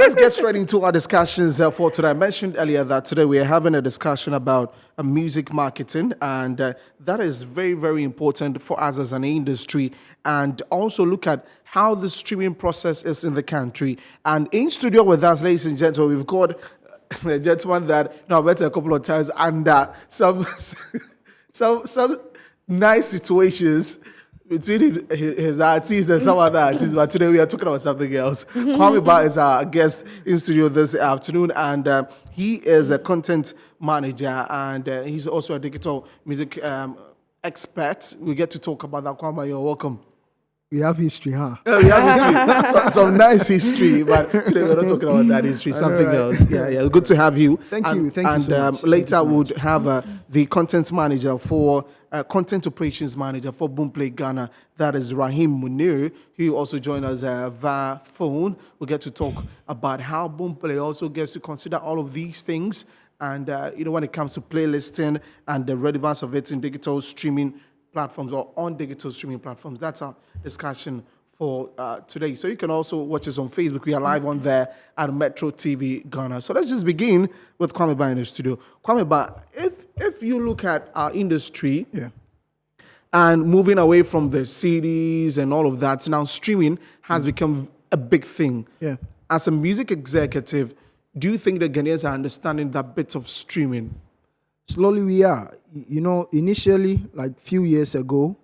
let's get straight into our discussions for today. I mentioned earlier that today we are having a discussion about music marketing, and that is very, very important for us as an industry, and also look at how the streaming process is in the country. And in studio with us, ladies and gentlemen, we've got a gentleman that I've met a couple of times under some nice situations between his artists and some other artists, but today we are talking about something else. Kwame Ba is our guest in studio this afternoon, and he is a content manager, and he's also a digital music expert. We get to talk about that. Kwame, you're welcome. We have history, huh? Yeah, we have history. Some nice history, but today we're not talking about that history, something else. Yeah. Good to have you. Thank you so much. And later we'll have the content manager for content operations manager for Boomplay Ghana. That is Rahim Munir. He also joined us via phone. We'll get to talk about how Boomplay also gets to consider all of these things, and when it comes to playlisting and the relevance of it in digital streaming platforms or on digital streaming platforms. That's our discussion for today. So you can also watch us on Facebook. We are live on there at Metro TV Ghana. So let's just begin with Kwame Ba in the studio. Kwame Ba, if you look at our industry and moving away from the CDs and all of that, now streaming has become a big thing. Yeah. As a music executive, do you think the Ghanaians are understanding that bit of streaming? Slowly we are. Initially, like few years ago,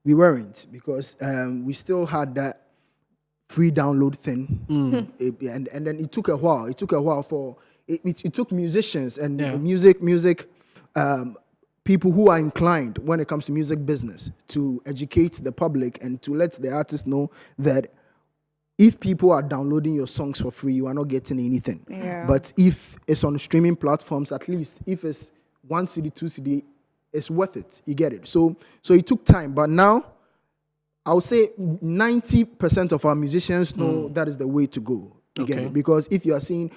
we weren't, because we still had that free download thing. And then it took a while. It took musicians and music people who are inclined when it comes to music business to educate the public and to let the artists know that if people are downloading your songs for free, you are not getting anything. Yeah. But if it's on streaming platforms, at least if it's 1 CD, 2 CD, it's worth it. You get it. So it took time, but now I would say 90% of our musicians know that is the way to go. You get it? Because if you are seeing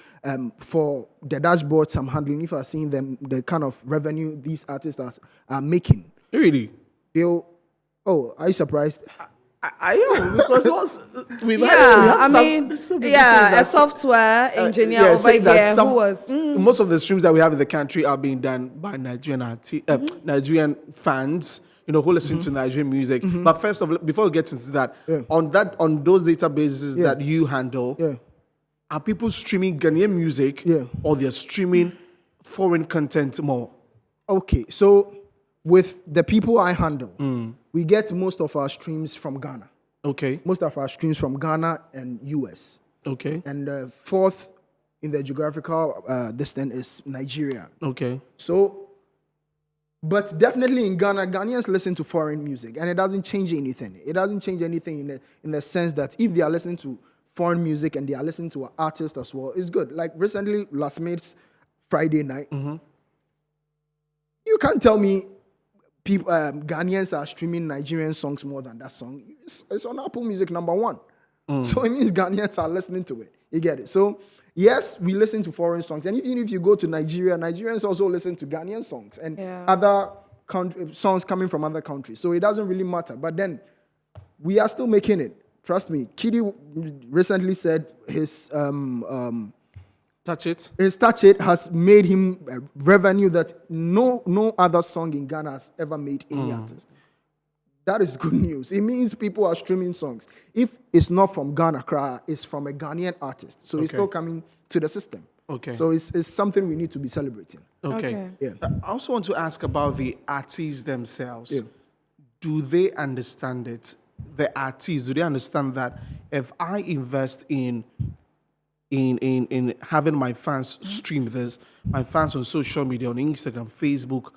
for the dashboards I'm handling, if you are seeing them, the kind of revenue these artists are making, Really? are you surprised? I am, because once a software engineer over here who was most of the streams that we have in the country are being done by Nigerian fans, who listen to Nigerian music. But first of all, before we get into that, on those databases that you handle, are people streaming Ghanaian music or they're streaming foreign content more? Okay, so with the people I handle, we get most of our streams from Ghana. Okay. Most of our streams from Ghana and US. Okay. And fourth in the geographical distance is Nigeria. Okay. So, but definitely in Ghana, Ghanaians listen to foreign music, and it doesn't change anything. It doesn't change anything in the sense that if they are listening to foreign music and they are listening to an artist as well, it's good. Like recently, last Mate's Friday night, you can't tell me people Ghanaians are streaming Nigerian songs more than that song. It's on Apple Music #1. So it means Ghanaians are listening to it. You get it? So yes, we listen to foreign songs, and even if you go to Nigeria, Nigerians also listen to Ghanaian songs and other songs coming from other countries. So it doesn't really matter. But then we are still making it. Trust me. Kiddy recently said his Touch It. His Touch It has made him a revenue that no other song in Ghana has ever made any artist. That is good news. It means people are streaming songs. If it's not from Ghana, it's from a Ghanaian artist. So it's still coming to the system. Okay. So it's something we need to be celebrating. Okay. Yeah. I also want to ask about the artists themselves. Yeah. Do they understand it? The artists, do they understand that if I invest in having my fans stream this, my fans on social media, on Instagram, Facebook,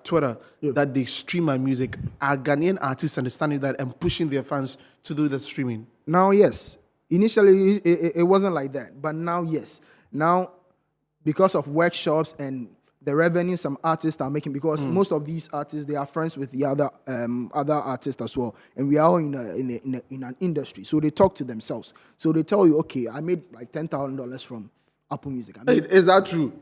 Twitter, that they stream my music, are Ghanaian artists understanding that and pushing their fans to do the streaming? Now, yes. Initially, it wasn't like that. But now, yes. Now, because of workshops and the revenue some artists are making, because most of these artists, they are friends with the other artists as well, and we are all in an industry, so they talk to themselves. So they tell you, okay, I made like $10,000 from Apple Music. Is that true?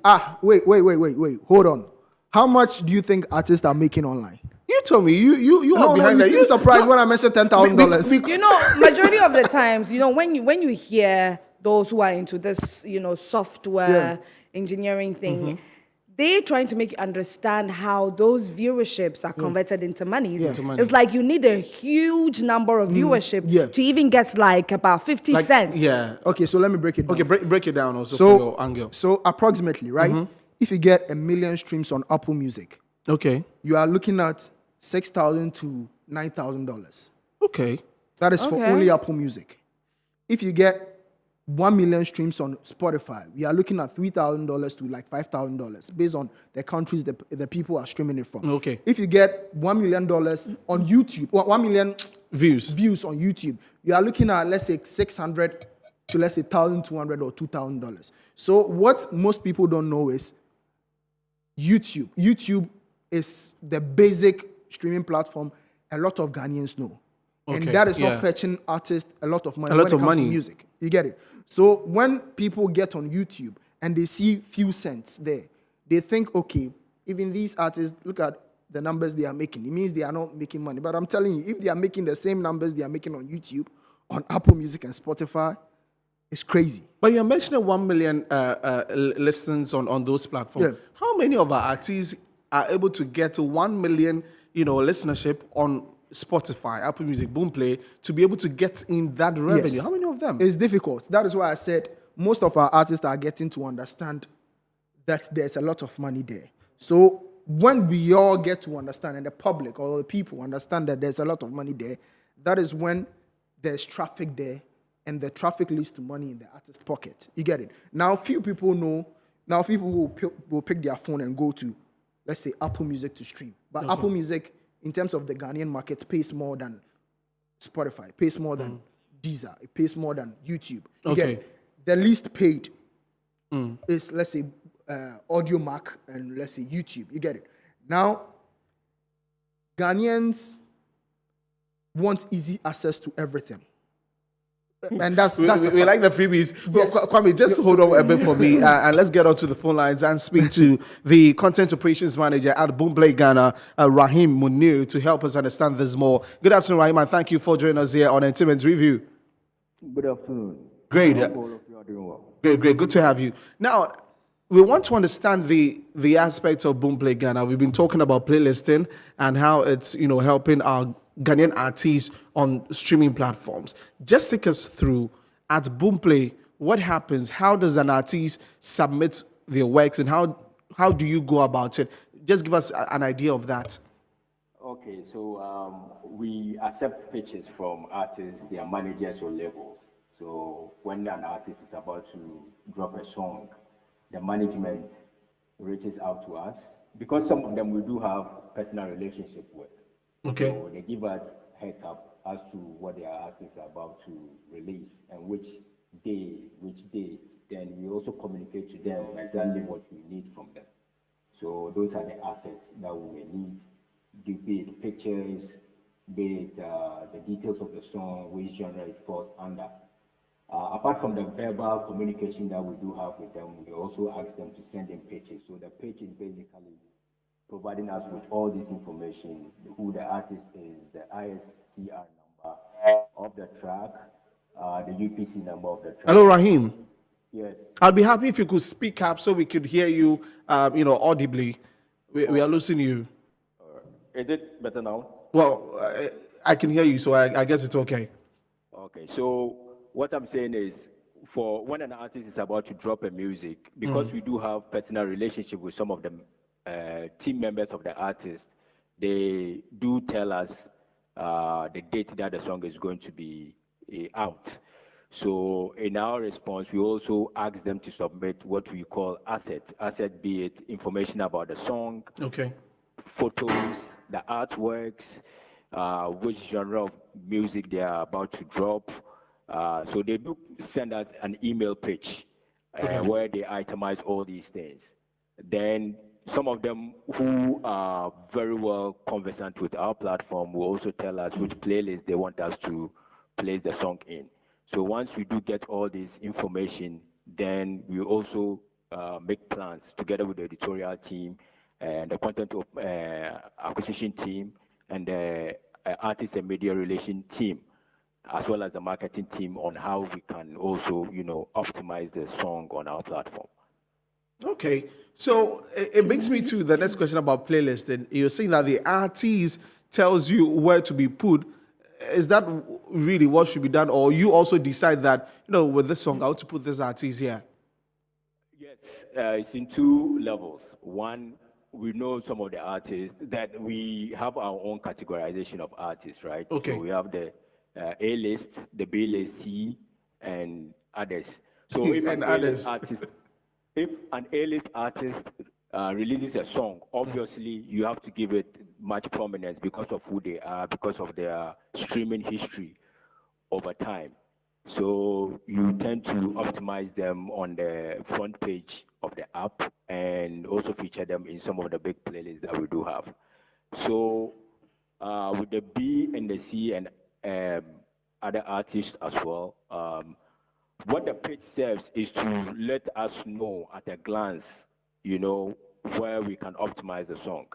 Wait, hold on. How much do you think artists are making online? You told me you are behind that. You seem surprised when I mentioned $10,000. Majority of the times, when you hear those who are into this, software engineering thing. They're trying to make you understand how those viewerships are converted into monies. Into money. It's like you need a huge number of viewership to even get like about 50 cents. Yeah. Okay, so let me break it down. Okay, break it down also for your angle. So approximately, right? If you get 1 million streams on Apple Music, Okay. you are looking at $6,000 to $9,000. Okay. That is for Okay. only Apple Music. If you get 1 million streams on Spotify, we are looking at $3,000 to like $5,000 based on the countries the people are streaming it from. Okay. If you get $1 million on YouTube, 1 million Views. on YouTube, you are looking at, let's say, 600 to, let's say, $1,200 or $2,000. So what most people don't know is YouTube. YouTube is the basic streaming platform a lot of Ghanaians know. Okay, And that is not yeah. fetching artists a lot of money A lot when of it comes money. to music. You get it? So when people get on YouTube and they see few cents there, they think, okay, even these artists, look at the numbers they are making. It means they are not making money. But I'm telling you, if they are making the same numbers they are making on YouTube, on Apple Music and Spotify, it's crazy. But you're mentioning 1 million listens on those platforms. Yeah. How many of our artists are able to get to 1 million, listenership on Spotify, Apple Music, Boomplay, to be able to get in that revenue? Yes. How many of them? It's difficult. That is why I said most of our artists are getting to understand that there's a lot of money there. So when we all get to understand, and the public or the people understand that there's a lot of money there, that is when there's traffic there, and the traffic leads to money in the artist's pocket. You get it? Now, few people know. Now, people will pick their phone and go to, let's say, Apple Music to stream. But Apple Music, in terms of the Ghanaian market, pays more than Spotify, pays more than Deezer, it pays more than YouTube. You get Okay. it? The least paid is, let's say, Audio Mac and, let's say, YouTube. You get it? Now, Ghanaians want easy access to everything. And that's We a like the freebies. Yes. Kwame, just hold on a bit for me, and let's get onto the phone lines and speak to the content operations manager at Boomplay Ghana, Rahim Munir, to help us understand this more. Good afternoon, Rahim, and thank you for joining us here on Entertainment Review. Good afternoon. Great. I hope all of you are doing well. Great. Good to have you. Now, we want to understand the aspects of Boomplay Ghana. We've been talking about playlisting and how it's helping our Ghanaian artists on streaming platforms. Just take us through at Boomplay, what happens? How does an artist submit their works, and how do you go about it? Just give us an idea of that. Okay, so we accept pitches from artists, their managers or labels. So when an artist is about to drop a song, the management reaches out to us because some of them we do have personal relationship with. Okay. So they give us heads up as to what their artists are about to release and which date. Then we also communicate to them exactly what we need from them. So those are the assets that we may need, be it pictures, be it the details of the song, which genre it falls under. Apart from the verbal communication that we do have with them, we also ask them to send in pitches. So the pitch is basically providing us with all this information, who the artist is, the ISCR number of the track, the UPC number of the track. Hello, Rahim. Yes. I'd be happy if you could speak up so we could hear you, audibly. We are losing you. Is it better now? Well, I can hear you, so I guess it's okay. Okay, so what I'm saying is, for when an artist is about to drop a music, because we do have personal relationship with some of the team members of the artist, they do tell us the date that the song is going to be out. So in our response, we also ask them to submit what we call assets. Asset, be it information about the song, Okay. photos, the artworks, which genre of music they are about to drop. So they do send us an email page where they itemize all these things. Then some of them who are very well conversant with our platform will also tell us which playlist they want us to place the song in. So once we do get all this information, then we also make plans together with the editorial team and the content acquisition team and the artist and media relation team. as well as the marketing team on how we can also, optimize the song on our platform. Okay, so it brings me to the next question about playlisting. You're saying that the artist tells you where to be put. Is that really what should be done, or you also decide that with this song I want to put this artist here? Yes, it's in two levels. One, we know some of the artists that we have our own categorization of artists, right? So Okay, we have the A list, the B list, C, and others. So if an and A list others. artist, if an A list artist releases a song, obviously you have to give it much prominence because of who they are, because of their streaming history over time. So you tend to optimize them on the front page of the app and also feature them in some of the big playlists that we do have. So with the B and the C and um, other artists as well, what the page serves is to let us know at a glance, where we can optimize the song.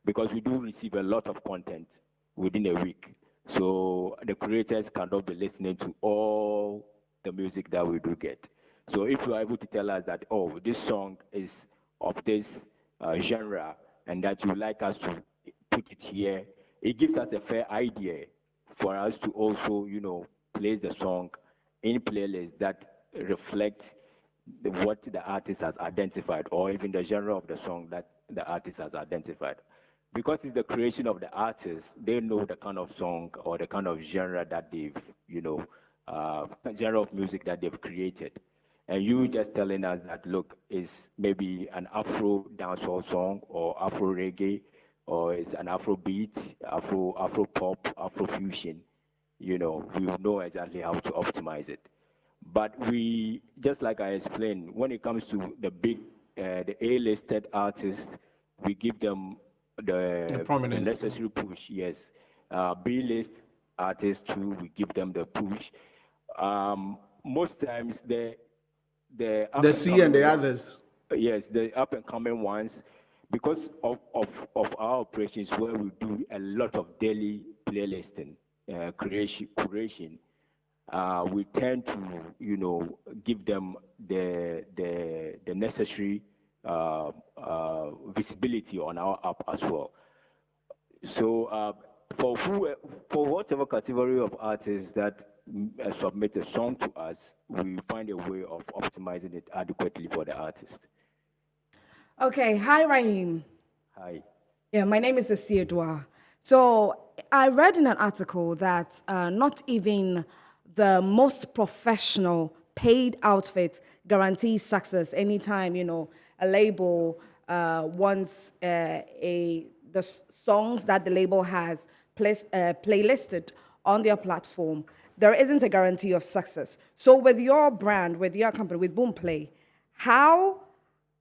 Because we do receive a lot of content within a week. So the creators cannot be listening to all the music that we do get. So if you are able to tell us that, oh, this song is of this genre and that you like us to put it here, it gives us a fair idea for us to also, place the song in playlists that reflect what the artist has identified or even the genre of the song that the artist has identified. Because it's the creation of the artist, they know the kind of song or the kind of genre that they've, genre of music that they've created. And you just telling us that, look, it's maybe an Afro dancehall song or Afro reggae, or it's an Afro beat, Afro pop, Afro fusion. We will know exactly how to optimize it. But we, just like I explained, when it comes to the A-listed artists, we give them The the prominence. necessary push. Yes, B-list artists too, we give them the push. Most times the up The and C and coming the ones, others. yes, the up and coming ones, because of our operations where we do a lot of daily playlisting, curation, we tend to, give them the necessary visibility on our app as well. So for whatever category of artists that submit a song to us, we find a way of optimizing it adequately for the artist. Okay, hi Rahim. Hi. Yeah, my name is Asiedwa. So I read in an article that not even the most professional paid outfit guarantees success anytime, a label wants the songs that the label has playlisted on their platform. There isn't a guarantee of success. So with your brand, with your company, with Boomplay, how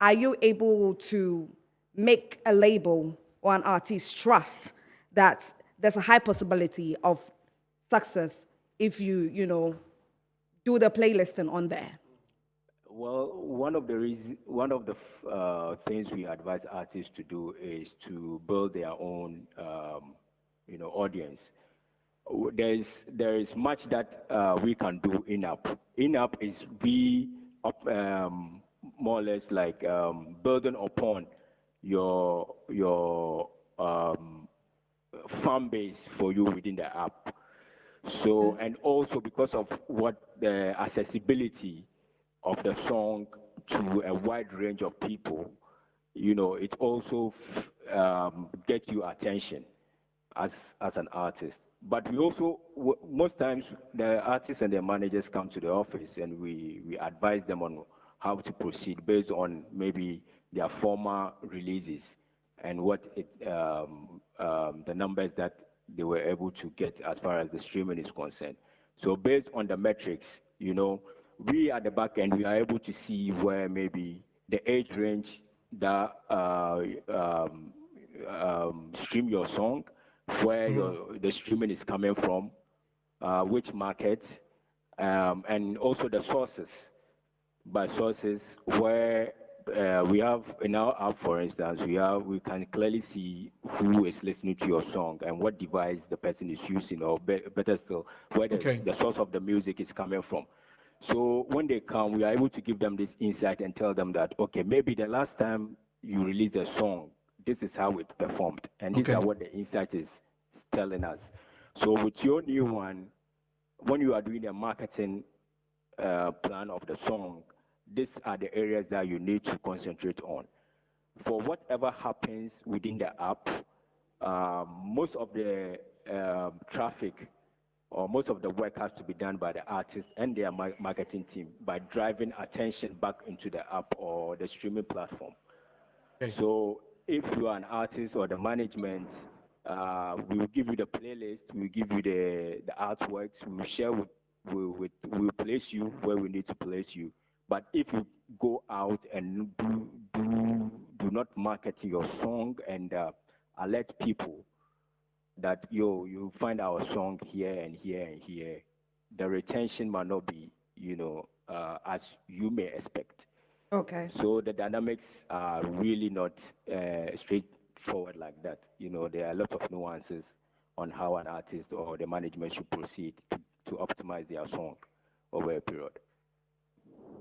are you able to make a label or an artist trust that there's a high possibility of success if you do the playlisting on there? Well, one of the things we advise artists to do is to build their own, audience. There is much that we can do in app. In app is more or less like building upon your fan base for you within the app. So, and also because of what the accessibility of the song to a wide range of people, it also gets you attention as an artist. But we also, most times, the artists and their managers come to the office and we advise them on how to proceed based on maybe their former releases and the numbers that they were able to get as far as the streaming is concerned. So based on the metrics, we at the back end, we are able to see where maybe the age range that stream your song, where the streaming is coming from, which market, and also the sources, by sources where we have in our app, for instance, we can clearly see who is listening to your song and what device the person is using, or better still, where Okay. the source of the music is coming from. So when they come, we are able to give them this insight and tell them that, okay, maybe the last time you released a song, this is how it performed, and these are Okay. what the insight is telling us. So with your new one, when you are doing a marketing plan of the song, these are the areas that you need to concentrate on. For whatever happens within the app, most of the traffic or most of the work has to be done by the artist and their marketing team by driving attention back into the app or the streaming platform. Okay. So if you are an artist or the management, we will give you the playlist, we will give you the artworks, we will share we will place you where we need to place you. But if you go out and do not market your song and alert people that you find our song here and here and here, the retention might not be as you may expect. Okay. So the dynamics are really not straightforward like that. There are a lot of nuances on how an artist or the management should proceed to optimize their song over a period.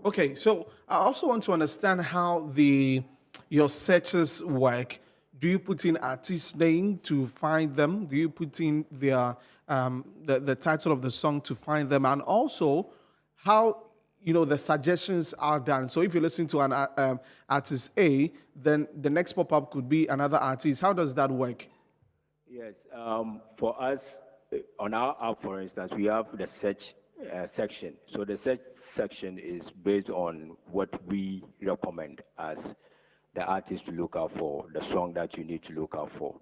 Okay, so I also want to understand how the your searches work. Do you put in artist name to find them? Do you put in their the title of the song to find them? And also how the suggestions are done. So if you're listening to an artist A, then the next pop-up could be another artist. How does that work? Yes, for us, on our app, for instance, we have the search section. So the search section is based on what we recommend as the artist to look out for, the song that you need to look out for.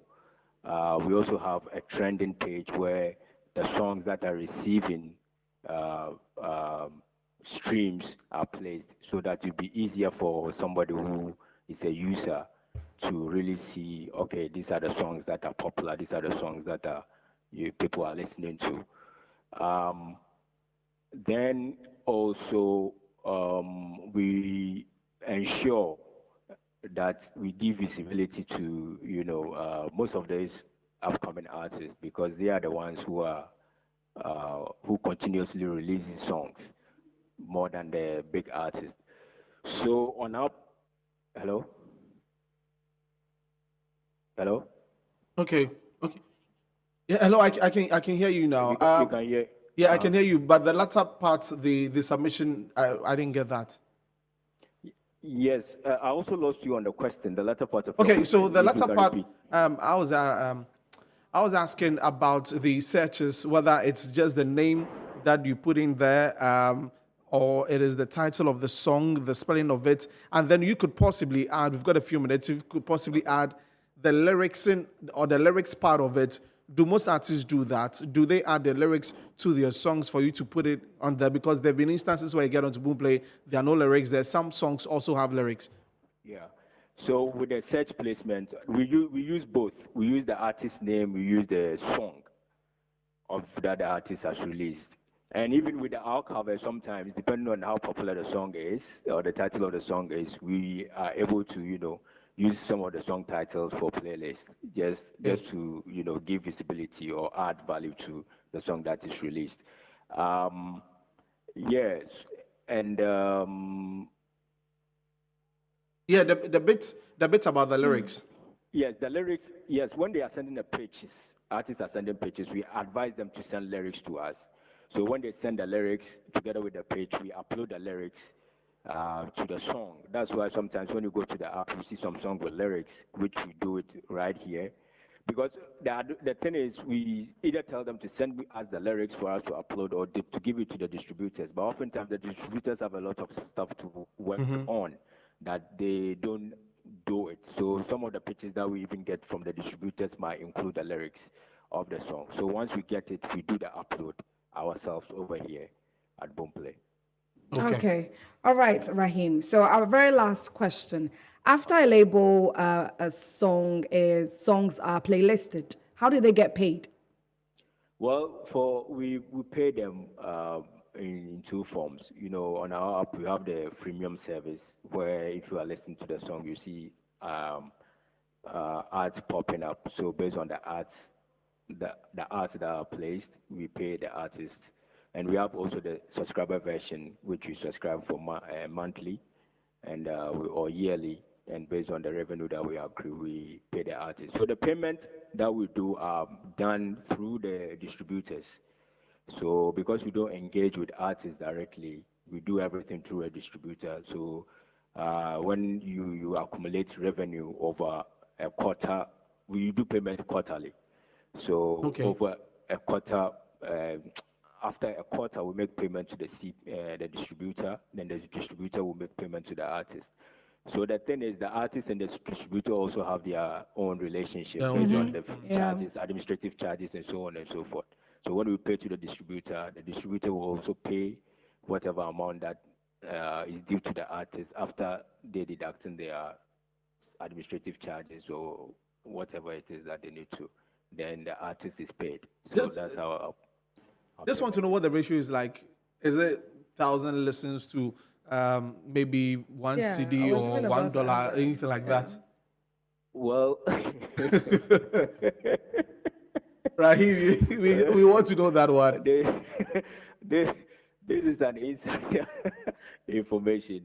We also have a trending page where the songs that are receiving uh, um, streams are placed so that it'll be easier for somebody who is a user to really see, okay, these are the songs that are popular, these are the songs that people are listening to. Um, then also we ensure that we give visibility to most of these upcoming artists because they are the ones who continuously releases songs more than the big artists. So on our hello, hello, Okay. Okay. Yeah, hello, I can hear you now. you can hear. Yeah, I Uh-huh. can hear you, but the latter part, the submission, I didn't get that. Yes, I also lost you on the question, the latter part of your Okay, so question. the If you latter can part, repeat. I was asking about the searches, whether it's just the name that you put in there, or it is the title of the song, the spelling of it, and then you could possibly add. We've got a few minutes. You could possibly add the lyrics in or the lyrics part of it. Do most artists do that? Do they add the lyrics to their songs for you to put it on there? Because there have been instances where you get onto Boomplay, there are no lyrics there. Some songs also have lyrics. Yeah. So with the search placement, we use both. We use the artist name, we use the song of that the artist has released. And even with the archiver, sometimes, depending on how popular the song is or the title of the song is, we are able to, use some of the song titles for playlists, Okay. just to, give visibility or add value to the song that is released. Um, yes, and Yeah, the bit about the lyrics. yes, the lyrics, yes, when they are sending the pitches, artists are sending pitches, we advise them to send lyrics to us. So when they send the lyrics together with the pitch, we upload the lyrics to the song. That's why sometimes when you go to the app, you see some song with lyrics, which we do it right here. Because the thing is, we either tell them to send us the lyrics for us to upload or to give it to the distributors. But oftentimes the distributors have a lot of stuff to work on that they don't do it. So some of the pitches that we even get from the distributors might include the lyrics of the song. So once we get it, we do the upload ourselves over here at Boomplay. Okay. Okay. All right, Rahim. So our very last question. After I label a song is songs are playlisted, how do they get paid? Well, we pay them in two forms. On our app, we have the freemium service where if you are listening to the song, you see ads popping up. So based on the ads, the ads that are placed, we pay the artist. And we have also the subscriber version, which you subscribe for monthly and or yearly. And based on the revenue that we accrue, we pay the artist. So the payment that we do are done through the distributors. So because we don't engage with artists directly, we do everything through a distributor. So when you accumulate revenue over a quarter, we do payment quarterly. So Okay. over a quarter, after a quarter, we make payment to the distributor. Then the distributor will make payment to the artist. So the thing is, the artist and the distributor also have their own relationship Yeah, based on the Yeah. charges, administrative charges, and so on and so forth. So when we pay to the distributor will also pay whatever amount that is due to the artist after they deducting their administrative charges or whatever it is that they need to. Then the artist is paid. So Just- that's our Just want to know what the ratio is like. Is it 1,000 listens to maybe one Yeah, CD I was or even about to $1, ask that. anything like that? Well, Right? We want to know that one. this, this, this is an insider information.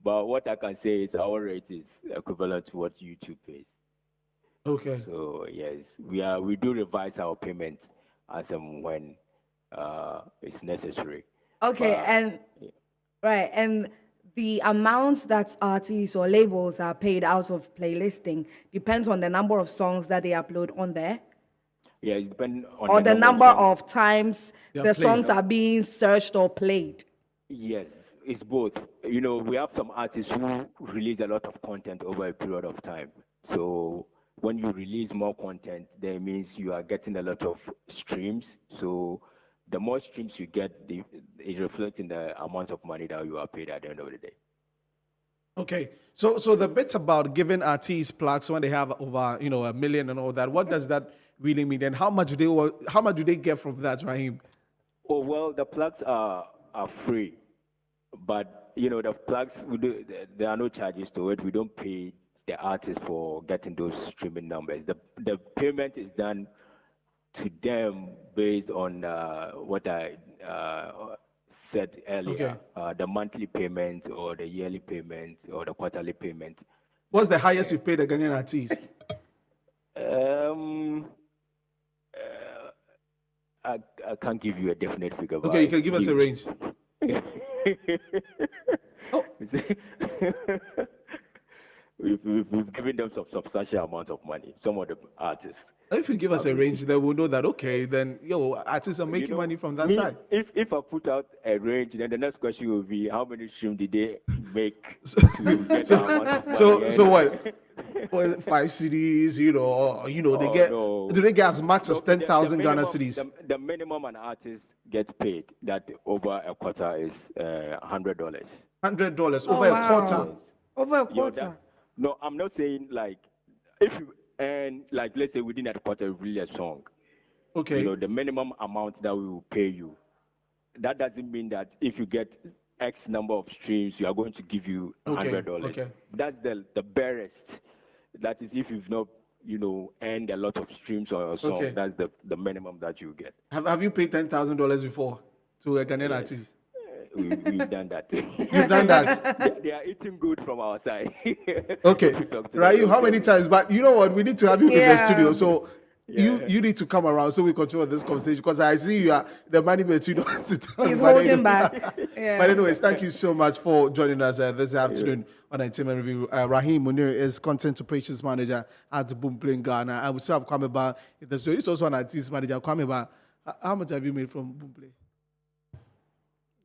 But what I can say is our rate is equivalent to what YouTube pays. Okay. So yes, we do revise our payment as and when it's necessary. Okay, But- and right, and the amounts that artists or labels are paid out of playlisting depends on the number of songs that they upload on there, Yeah, it depends on or the number songs. of times They are the played. songs are being searched or played. Yes, it's both. We have some artists who release a lot of content over a period of time. So when you release more content, that means you are getting a lot of streams. So the more streams you get, it reflects in the amount of money that you are paid at the end of the day. Okay. So the bits about giving artists plaques when they have over, a million and all that, what does that really mean? And how much do they get from that, Raheem? Oh well, the plugs are free, but the plugs there are no charges to it. We don't pay the artist for getting those streaming numbers. The payment is done to them based on what I said earlier, the monthly payment or the yearly payment or the quarterly payment. What's the highest you've paid a Ghanaian artist? I can't give you a definite figure. but Okay, you can give us a range. We've given them some substantial amount of money, some of the artists. If you give us a range, then we'll know that, okay, then, artists are making money from that side. If I put out a range, then the next question will be how many streams did they make to get that amount of money? So what? Well, 5 CDs, they get, no. do they get as much as So the 10,000 Ghana minimum- cedis? The minimum an artist gets paid that over a quarter is $100. $100 Oh, over a wow. quarter. Over a Yo, quarter. no, I'm not saying like if you and like let's say within that quarter you release a song. Okay. The minimum amount that we will pay you. That doesn't mean that if you get X number of streams, you are going to give you $100. Okay. That's the barest. That is if you've not, earned a lot of streams on your song. Okay. That's the minimum that you get. Have you paid $10,000 before to a Ghanaian artist? We've done that. You've done that. They are eating good from our side. Okay. If you talk to Rayu, them, how many times? But you know what? We need to have you in the Yeah. studio. So you need to come around so we continue this conversation because I see you are the money, but you don't want to tell He's us. But holding anyway- back. Yeah. But anyways, thank you so much for joining us this afternoon on Entertainment Review. Raheem Munir is Content Operations Manager at Boomplay Ghana. And we still have Kwame in the studio. He's also an artist manager. Kwame, how much have you made from Boomplay?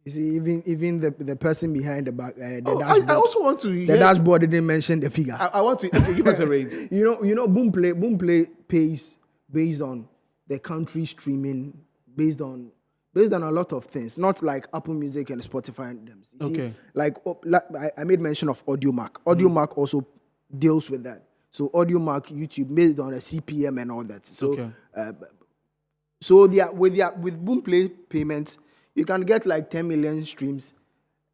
You see, even the person behind the back, the Oh, dashboard, I also want to the hear. dashboard didn't mention the figure. I want to give us a range. Boomplay pays based on the country streaming, based on a lot of things, not like Apple Music and Spotify and them. You see, Okay. I made mention of AudioMac. AudioMac also deals with that. So AudioMac, YouTube, based on a CPM and all that. So Okay. so with Boomplay payments, you can get like 10 million streams,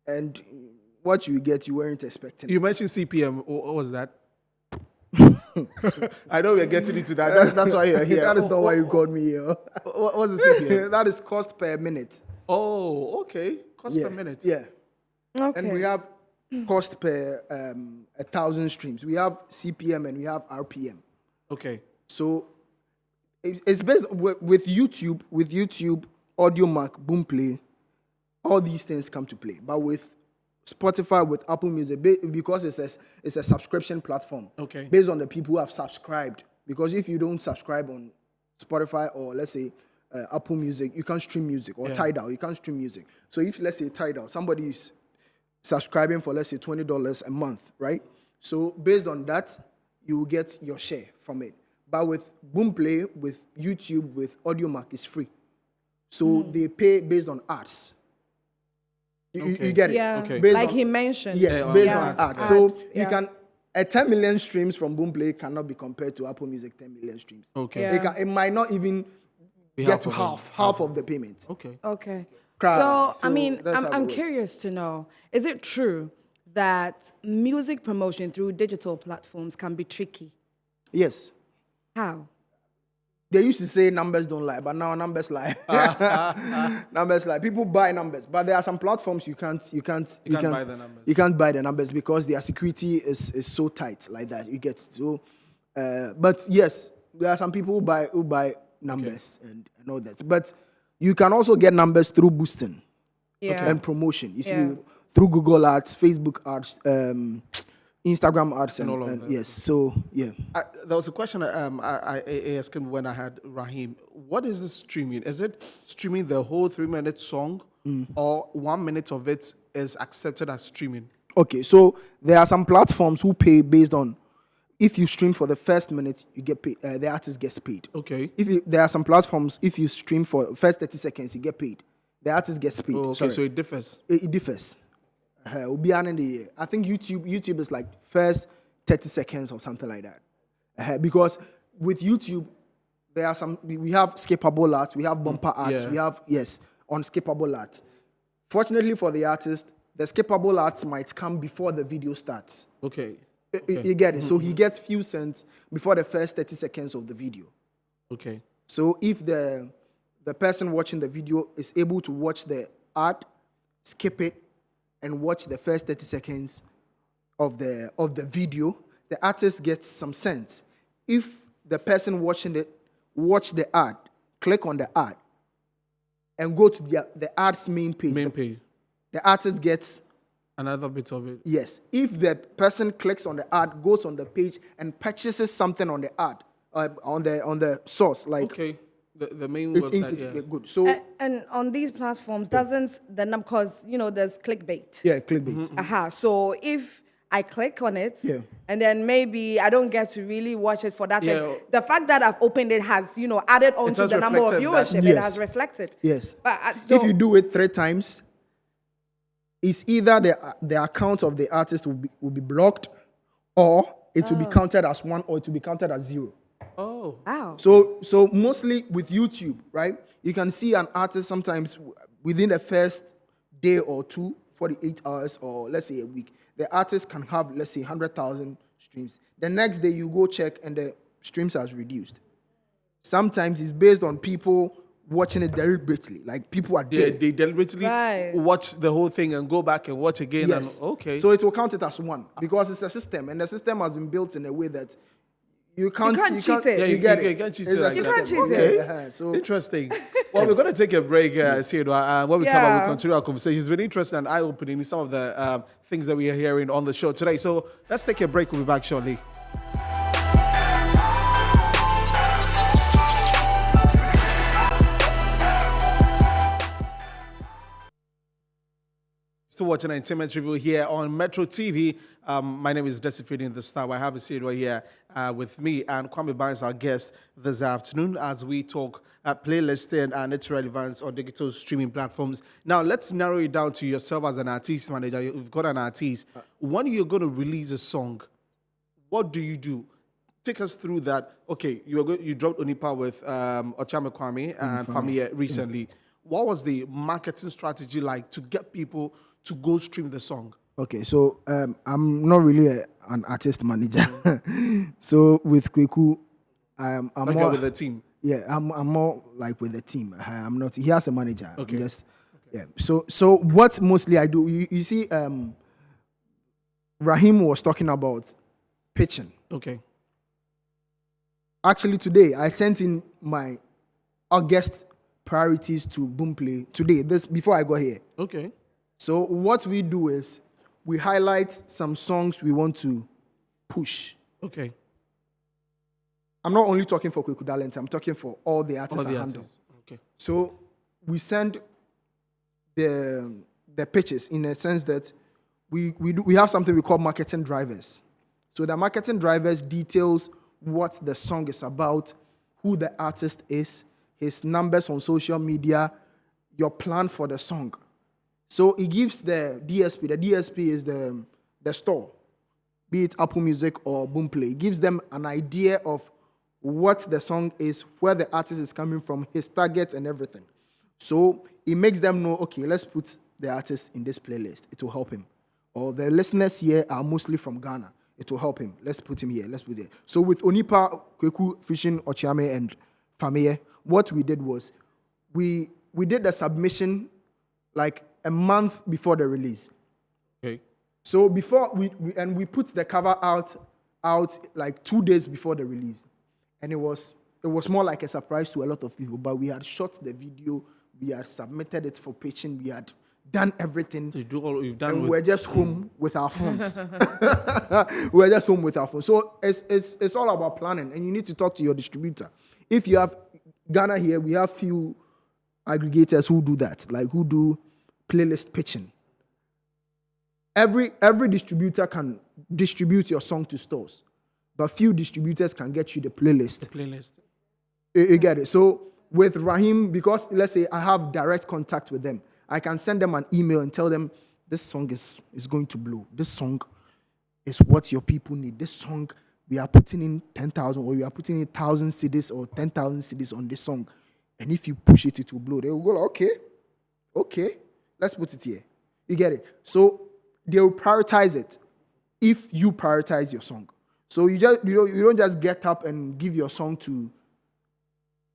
and what you get, you weren't expecting. You mentioned CPM. What was that? I know we're getting into that. That's why you're here. That is not why you called me here. What's the CPM? That is cost per minute. Oh, okay. Cost per minute. Yeah. Okay. And we have cost per 1,000 streams. We have CPM and we have RPM. Okay. So it's based with YouTube, AudioMac, Boomplay, all these things come to play. But with Spotify, with Apple Music, because it's a subscription platform. Okay. Based on the people who have subscribed. Because if you don't subscribe on Spotify or let's say Apple Music, you can't stream music, or Tidal, you can't stream music. So if let's say Tidal, somebody is subscribing for let's say $20 a month, right? So based on that, you will get your share from it. But with Boomplay, with YouTube, with AudioMac, it's free. So they pay based on ads. You get it? Yeah, Okay. Based like on- he mentioned. Yes, based Yeah. on ads. Ads, So yeah. you can 10 million streams from Boomplay cannot be compared to Apple Music 10 million streams. Okay. Yeah. It might not even Be get to half half of the payment. Okay. Okay. Cry. So, So I mean, that's how it I'm works. curious to know, is it true that music promotion through digital platforms can be tricky? Yes. How? They used to say numbers don't lie, but now numbers lie. Numbers lie. People buy numbers, but there are some platforms you can't buy the numbers. You can't buy the numbers because their security is so tight like that. You get so. But yes, there are some people who buy numbers and all that. But you can also get numbers through boosting Yeah. and promotion. You see, Yeah. through Google Ads, Facebook Ads, Instagram Ads, and all of them. yes. So yeah. There was a question I asked him when I had Raheem. What is this streaming? Is it streaming the whole 3-minute song, or 1 minute of it is accepted as streaming? Okay, so there are some platforms who pay based on if you stream for the first minute, you get paid. The artist gets paid. Okay. There are some platforms if you stream for first 30 seconds, you get paid. The artist gets paid. Oh, okay, Sorry. so it differs. It differs. I think YouTube is like first 30 seconds or something like that. Because with YouTube, there are we have skippable ads, we have bumper ads, yeah. we have unskippable ads. Fortunately for the artist, the skippable ads might come before the video starts. Okay. You get it. So he gets few cents before the first 30 seconds of the video. Okay. So if the person watching the video is able to watch the ad, skip it, and watch the first 30 seconds of the video, the artist gets some cents. If the person watching it watch the ad, click on the ad, and go to the ad's main page, Main pay. the artist gets Another bit of it. yes. If the person clicks on the ad, goes on the page, and purchases something on the ad, on the source, like Okay. The main it website. increases. Yeah. Good. So And on these platforms, doesn't the number, because, there's clickbait. yeah, clickbait. Aha. So if I click on it, Yeah. and then maybe I don't get to really watch it for that Yeah. time, the fact that I've opened it has, added on to has the number of reflected that. viewership. It Yes. has reflected. Yes. But If you do it 3 times, it's either the account of the artist will be blocked, or it will be counted as 1, or it will be counted as 0. Oh. wow. So mostly with YouTube, right? You can see an artist sometimes within the first day or 2, 48 hours, or let's say a week, the artist can have, let's say, 100,000 streams. The next day you go check and the streams has reduced. Sometimes it's based on people watching it deliberately, like people are Yeah, dead. they deliberately Right. watch the whole thing and go back and watch again. Yes. And, okay. So it will count it as 1 because it's a system, and the system has been built in a way that you can't cheat it. Yeah, You get it. you can't cheat It's it a like that. system. You can't cheat Okay. it. So Interesting. Well, we're going to take a break, Theodore. When we come back, Yeah. we'll continue our conversation. It's been interesting and eye-opening with some of the things that we are hearing on the show today. So let's take a break. We'll be back shortly. Still watching Entertainment Review here on Metro TV. My name is Desifidin the Star. I have a Theodore here with me, and Kwame Barnes, our guest this afternoon, as we talk playlisting and its relevance on digital streaming platforms. Now, let's narrow it down to yourself as an artist manager. You've got an artist. When you're going to release a song, what do you do? Take us through that. Okay, you dropped Onipa with Ochame Kwame and Famia recently. what was the marketing strategy like to get people to go stream the song? Okay, so I'm not really an artist manager. So with Kweku, I'm Like more you're with the team. Yeah, I'm more like with the team. I'm not. He has a manager. Okay. Yeah. So what mostly I do, you see, Rahim was talking about pitching. Okay. Actually, today I sent in my August priorities to Boomplay today. This before I got here. Okay. So what we do is we highlight some songs we want to push. Okay. I'm not only talking for Kweku Dalent, I'm talking for all the artists All the I handle. artists. Okay. So we send the pitches in a sense that we have something we call marketing drivers. So the marketing drivers details what the song is about, who the artist is, his numbers on social media, your plan for the song. So it gives the DSP. The DSP is the store, be it Apple Music or Boomplay. It gives them an idea of what the song is, where the artist is coming from, his target and everything. So it makes them know, okay, let's put the artist in this playlist. It will help him. Or the listeners here are mostly from Ghana. It will help him. Let's put him here. Let's put it. So with Onipa, Kweku, Fishing, Ochiame, and Fameye, what we did was we did the submission like a month before the release. Okay. So before we put the cover out like 2 days before the release, and it was more like a surprise to a lot of people. But we had shot the video, we had submitted it for pitching, we had done everything. So you do all you've done. And with, we're just home with our phones. We're just home with our phones. So it's all about planning, and you need to talk to your distributor. If you have Ghana here, we have few aggregators who do that, like who do playlist pitching. Every distributor can distribute your song to stores, but few distributors can get you the playlist. playlist. You get it? So with Rahim, because let's say I have direct contact with them, I can send them an email and tell them this song is going to blow. This song is what your people need. This song, we are putting in 10,000 or we are putting in 1,000 CDs or 10,000 CDs on this song. And if you push it, it will blow. They will go, like, okay, let's put it here. You get it? So they will prioritize it if you prioritize your song. So you don't just get up and give your song to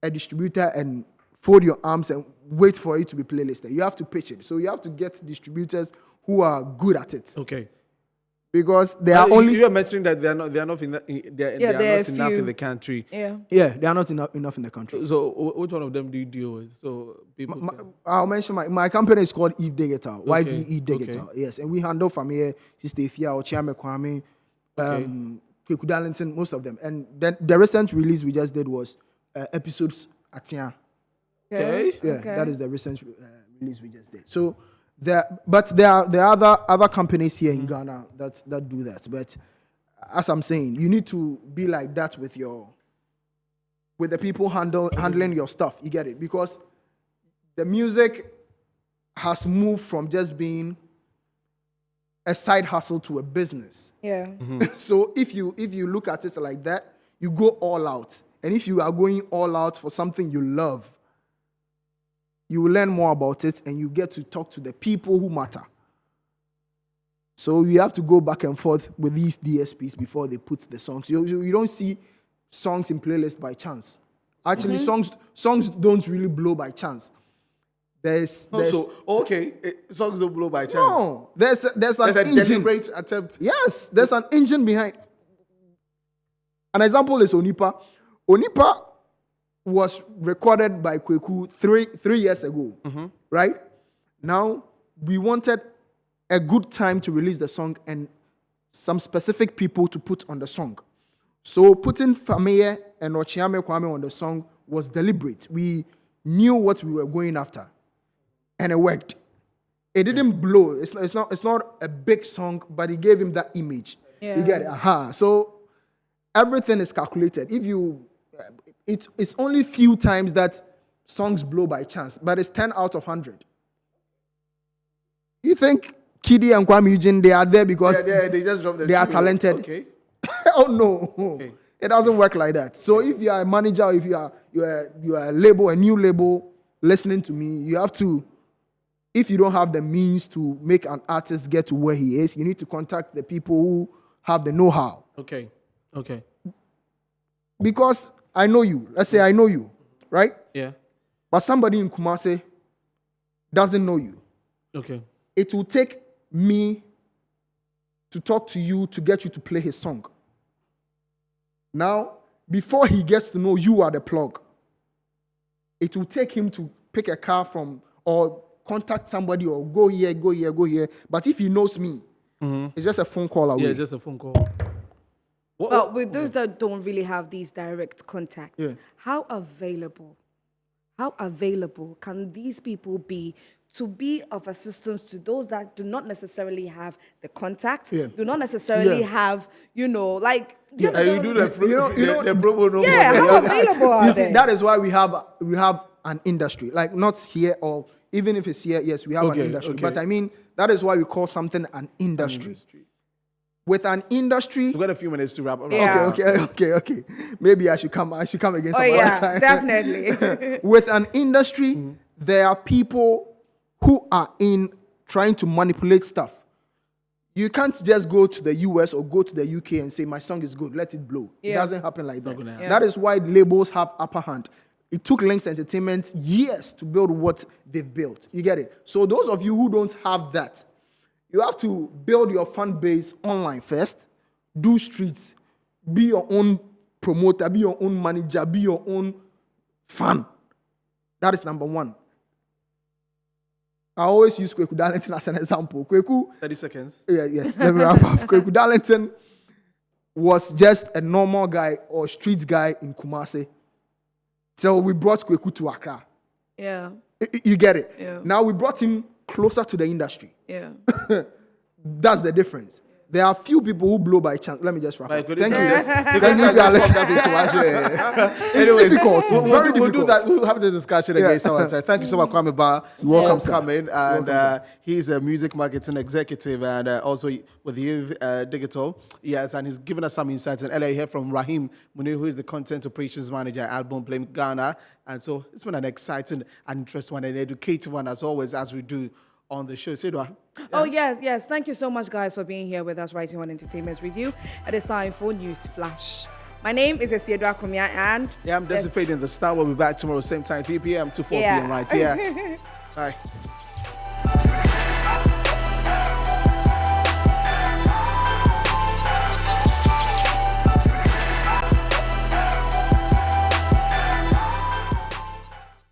a distributor and fold your arms and wait for it to be playlisted. You have to pitch it. So you have to get distributors who are good at it. Okay. Because they are only. You are mentioning that they are not enough in the country. Yeah. Yeah, they are not enough in the country. So which one of them do you deal with? So people. I'll mention my company is called Eve Digital. Okay, YVE Digital. Okay. Yes, and we handle from here, Sister Ifia, Ochiame Kwame, Kweku Darlington, most of them. And then the recent release we just did was episodes Atia. Okay. Yeah, that is the recent release we just did. So there are other companies here in Ghana that do that. But as I'm saying, you need to be like that with the people handling your stuff. You get it? Because the music has moved from just being a side hustle to a business. Yeah. So if you look at it like that, you go all out. And if you are going all out for something you love, you will learn more about it and you get to talk to the people who matter. So you have to go back and forth with these DSPs before they put the songs. You don't see songs in playlist by chance. Actually, songs don't really blow by chance. Songs don't blow by chance. No, there's an a engine. deliberate attempt. Yes, there's an engine behind. An example is Onipa. Onipa was recorded by Kweku three years ago, right? Now, we wanted a good time to release the song and some specific people to put on the song. So putting Fameye and Ochiame Kwame on the song was deliberate. We knew what we were going after, and it worked. It didn't blow. It's not a big song, but it gave him that image. Yeah. You get it? So everything is calculated. It's only few times that songs blow by chance, but it's 10 out of 100. You think Kidi and Kwame Eugene, they are there because they just dropped they are talented? Okay. Oh no, okay. It doesn't work like that. So if you are a manager, if you are a label, a new label listening to me, you have to, if you don't have the means to make an artist get to where he is, you need to contact the people who have the know-how. Okay. Because I know you. Let's say I know you, right? Yeah. But somebody in Kumasi doesn't know you. Okay. It will take me to talk to you to get you to play his song. Now, before he gets to know you are the plug, it will take him to pick a car from or contact somebody or go here. But if he knows me, it's just a phone call away. Yeah, just a phone call. But with those that don't really have these direct contacts, Yeah. how available can these people be to be of assistance to those that do not necessarily have the contact, Yeah. do not necessarily Yeah. have, you know, like... You do the the promo no Yeah, for how the- available are You see, they? that is why we have an industry, like not here or even if it's here. Yes, we have Okay, an industry, okay. but I mean that is why we call something an industry. With an industry, We've got a few minutes to wrap up. Yeah. okay. Maybe I should come again Oh some yeah, other time. definitely. With an industry, there are people who are in trying to manipulate stuff. You can't just go to the US or go to the UK and say my song is good, let it blow. It Yeah. doesn't happen like that. gonna happen. Yeah. That is why labels have upper hand. It took Lynx Entertainment years to build what they've built. You get it? So those of you who don't have that, you have to build your fan base online first, do streets, be your own promoter, be your own manager, be your own fan. That is number one. I always use Kweku Darlington as an example. Kweku, 30 seconds. yes, let me wrap up. Kweku Darlington was just a normal guy or street guy in Kumasi. So we brought Kweku to Accra. Yeah, You get it? Yeah. Now we brought him closer to the industry. yeah. That's the difference. There are few people who blow by chance. Let me just wrap Like, up. could Thank you you. just- Thank you if you are listening. It's difficult. Very We'll do difficult. that. We'll have the discussion again some other time. Thank you so much, Kwame Ba. welcome, for sir. coming. And he's a music marketing executive and also with you Digital. Yes, and he's given us some insights. And earlier you heard from Rahim Munir, who is the content operations manager at Album Blame Ghana. And so it's been an exciting and interesting one and educative one as always as we do on the show. Sidwa. Oh, yes. Thank you so much, guys, for being here with us, Writing on Entertainment Review. It is time for News Flash. My name is Esiedra Kumia, and... Yeah, I'm Desifade in the Star. We'll be back tomorrow, same time, 3 p.m. to 4 Yeah. p.m. right here. Bye.